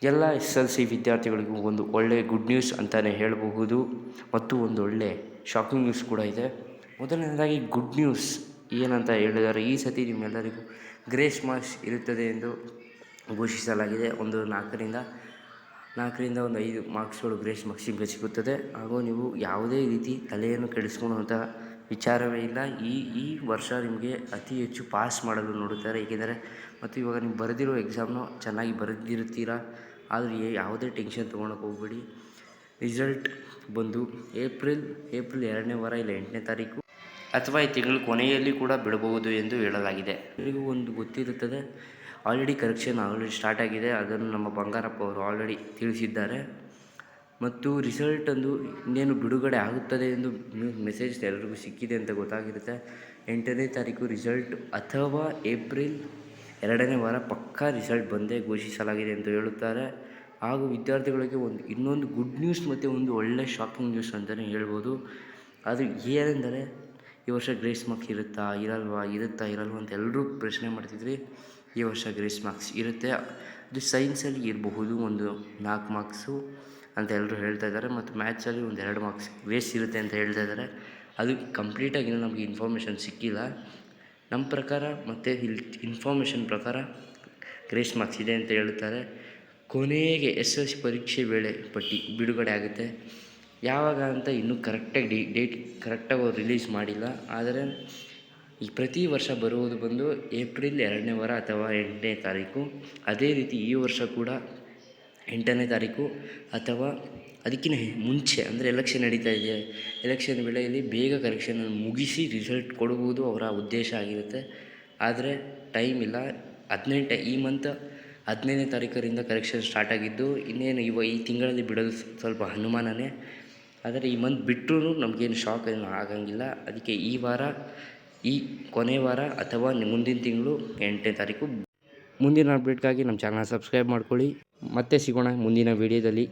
ಎಲ್ಲ SSLC ವಿದ್ಯಾರ್ಥಿಗಳಿಗೂ ಒಂದು ಒಳ್ಳೆಯ ಗುಡ್ ನ್ಯೂಸ್ ಅಂತಲೇ ಹೇಳಬಹುದು ಮತ್ತು ಒಂದು ಒಳ್ಳೆಯ ಶಾಕಿಂಗ್ ನ್ಯೂಸ್ ಕೂಡ ಇದೆ. ಮೊದಲನೇದಾಗಿ ಗುಡ್ ನ್ಯೂಸ್ ಏನಂತ ಹೇಳಿದರೆ, ಈ ಸತಿ ನಿಮ್ಮೆಲ್ಲರಿಗೂ ಗ್ರೇಸ್ ಮಾರ್ಕ್ಸ್ ಇರುತ್ತದೆ ಎಂದು ಘೋಷಿಸಲಾಗಿದೆ. ಒಂದು 4ರಿಂದ ಒಂದು 5 ಮಾರ್ಕ್ಸ್ಗಳು ಗ್ರೇಸ್ ಮಾರ್ಕ್ಸ್ ನಿಮಗೆ ಸಿಗುತ್ತದೆ. ಹಾಗೂ ನೀವು ಯಾವುದೇ ರೀತಿ ತಲೆಯನ್ನು ಕೆಡಿಸ್ಕೊಳ್ಳುವಂಥ ವಿಚಾರವೇ ಇಲ್ಲ. ಈ ವರ್ಷ ನಿಮಗೆ ಅತಿ ಹೆಚ್ಚು ಪಾಸ್ ಮಾಡಲು ನೋಡುತ್ತಾರೆ. ಏಕೆಂದರೆ ಮತ್ತು ಇವಾಗ ನೀವು ಬರೆದಿರೋ ಎಕ್ಸಾಮ್ನು ಚೆನ್ನಾಗಿ ಬರೆದಿರ್ತೀರಾ. ಆದರೆ ಯಾವುದೇ ಟೆನ್ಷನ್ ತೊಗೊಳಕ್ಕೆ ಹೋಗಬೇಡಿ. ರಿಸಲ್ಟ್ ಬಂದು ಏಪ್ರಿಲ್ 2ನೇ ವಾರ ಇಲ್ಲ 8ನೇ ತಾರೀಕು ಅಥವಾ ಈ ತಿಂಗಳ ಕೊನೆಯಲ್ಲಿ ಕೂಡ ಬಿಡಬಹುದು ಎಂದು ಹೇಳಲಾಗಿದೆ. ಎಲ್ಲರಿಗೂ ಒಂದು ಗೊತ್ತಿರುತ್ತದೆ, ಕರೆಕ್ಷನ್ ಸ್ಟಾರ್ಟ್ ಆಗಿದೆ. ಅದನ್ನು ನಮ್ಮ ಬಂಗಾರಪ್ಪ ಅವರು ಆಲ್ರೆಡಿ ತಿಳಿಸಿದ್ದಾರೆ. ಮತ್ತು ರಿಸಲ್ಟ್ ಅಂದು ಇನ್ನೇನು ಬಿಡುಗಡೆ ಆಗುತ್ತದೆ ಎಂದು ಮೆಸೇಜ್ ಎಲ್ಲರಿಗೂ ಸಿಕ್ಕಿದೆ ಅಂತ ಗೊತ್ತಾಗಿರುತ್ತೆ. 8ನೇ ತಾರೀಕು ರಿಸಲ್ಟ್ ಅಥವಾ ಏಪ್ರಿಲ್ 2ನೇ ವಾರ ಪಕ್ಕಾ ರಿಸಲ್ಟ್ ಬಂದೇ ಘೋಷಿಸಲಾಗಿದೆ ಎಂದು ಹೇಳುತ್ತಾರೆ. ಹಾಗೂ ವಿದ್ಯಾರ್ಥಿಗಳಿಗೆ ಇನ್ನೊಂದು ಗುಡ್ ನ್ಯೂಸ್ ಮತ್ತು ಒಂದು ಒಳ್ಳೆಯ ಶಾಕಿಂಗ್ ನ್ಯೂಸ್ ಅಂತಲೇ ಹೇಳ್ಬೋದು. ಅದು ಏನೆಂದರೆ, ಈ ವರ್ಷ ಗ್ರೇಸ್ ಮಾರ್ಕ್ಸ್ ಇರುತ್ತಾ ಇರಲ್ವಾ ಅಂತ ಎಲ್ಲರೂ ಪ್ರಶ್ನೆ ಮಾಡ್ತಿದ್ರಿ. ಈ ವರ್ಷ ಗ್ರೇಸ್ ಮಾರ್ಕ್ಸ್ ಇರುತ್ತೆ. ಅದು ಸೈನ್ಸಲ್ಲಿ ಇರಬಹುದು ಒಂದು 4 ಮಾರ್ಕ್ಸು ಅಂತ ಎಲ್ಲರೂ ಹೇಳ್ತಾ ಇದ್ದಾರೆ. ಮತ್ತು ಮ್ಯಾಥ್ಸಲ್ಲಿ ಒಂದು 2 ಮಾರ್ಕ್ಸ್ ಗ್ರೇಸ್ ಇರುತ್ತೆ ಅಂತ ಹೇಳ್ತಾ ಇದ್ದಾರೆ. ಅದು ಕಂಪ್ಲೀಟಾಗಿ ನಮಗೆ ಇನ್ಫಾರ್ಮೇಷನ್ ಸಿಕ್ಕಿಲ್ಲ. ನಮ್ಮ ಪ್ರಕಾರ ಮತ್ತು ಇಲ್ಲಿ ಇನ್ಫಾರ್ಮೇಷನ್ ಪ್ರಕಾರ ಗ್ರೇಸ್ ಮಾರ್ಕ್ಸ್ ಇದೆ ಅಂತ ಹೇಳುತ್ತಾರೆ. ಕೊನೆಗೆ SSLC ಪರೀಕ್ಷೆ ವೇಳೆ ಪಟ್ಟಿ ಬಿಡುಗಡೆ ಆಗುತ್ತೆ. ಯಾವಾಗ ಅಂತ ಇನ್ನೂ ಕರೆಕ್ಟಾಗಿ ಡೇಟ್ ಕರೆಕ್ಟಾಗಿ ಅವ್ರು ರಿಲೀಸ್ ಮಾಡಿಲ್ಲ. ಆದರೆ ಈ ಪ್ರತಿ ವರ್ಷ ಬರುವುದು ಬಂದು ಏಪ್ರಿಲ್ 2ನೇ ವಾರ ಅಥವಾ 8ನೇ ತಾರೀಕು. ಅದೇ ರೀತಿ ಈ ವರ್ಷ ಕೂಡ 8ನೇ ತಾರೀಕು ಅಥವಾ ಅದಕ್ಕಿಂತ ಮುಂಚೆ, ಅಂದರೆ ಎಲೆಕ್ಷನ್ ನಡೀತಾ ಇದೆ. ಎಲೆಕ್ಷನ್ ವೇಳೆಯಲ್ಲಿ ಬೇಗ ಕರೆಕ್ಷನನ್ನು ಮುಗಿಸಿ ರಿಸಲ್ಟ್ ಕೊಡುವುದು ಅವರ ಉದ್ದೇಶ ಆಗಿರುತ್ತೆ. ಆದರೆ ಟೈಮ್ ಇಲ್ಲ. ಈ ಮಂತ್ 15ನೇ ತಾರೀಕರಿಂದ ಕರೆಕ್ಷನ್ ಸ್ಟಾರ್ಟ್ ಆಗಿದ್ದು, ಇನ್ನೇನು ಈ ತಿಂಗಳಲ್ಲಿ ಬಿಡೋದು ಸ್ವಲ್ಪ ಅನುಮಾನನೇ. ಆದರೆ ಈ ಮಂತ್ ಬಿಟ್ಟರೂ ನಮಗೇನು ಶಾಕ್ ಏನು ಆಗಂಗಿಲ್ಲ. ಅದಕ್ಕೆ ಈ ಕೊನೆ ವಾರ ಅಥವಾ ಮುಂದಿನ ತಿಂಗಳು 8ನೇ ತಾರೀಕು. ಮುಂದಿನ ಅಪ್ಡೇಟ್ಗಾಗಿ ನಮ್ಮ ಚಾನಲ್ ಸಬ್ಸ್ಕ್ರೈಬ್ ಮಾಡ್ಕೊಳ್ಳಿ. ಮತ್ತೆ ಸಿಗೋಣ ಮುಂದಿನ ವಿಡಿಯೋದಲ್ಲಿ.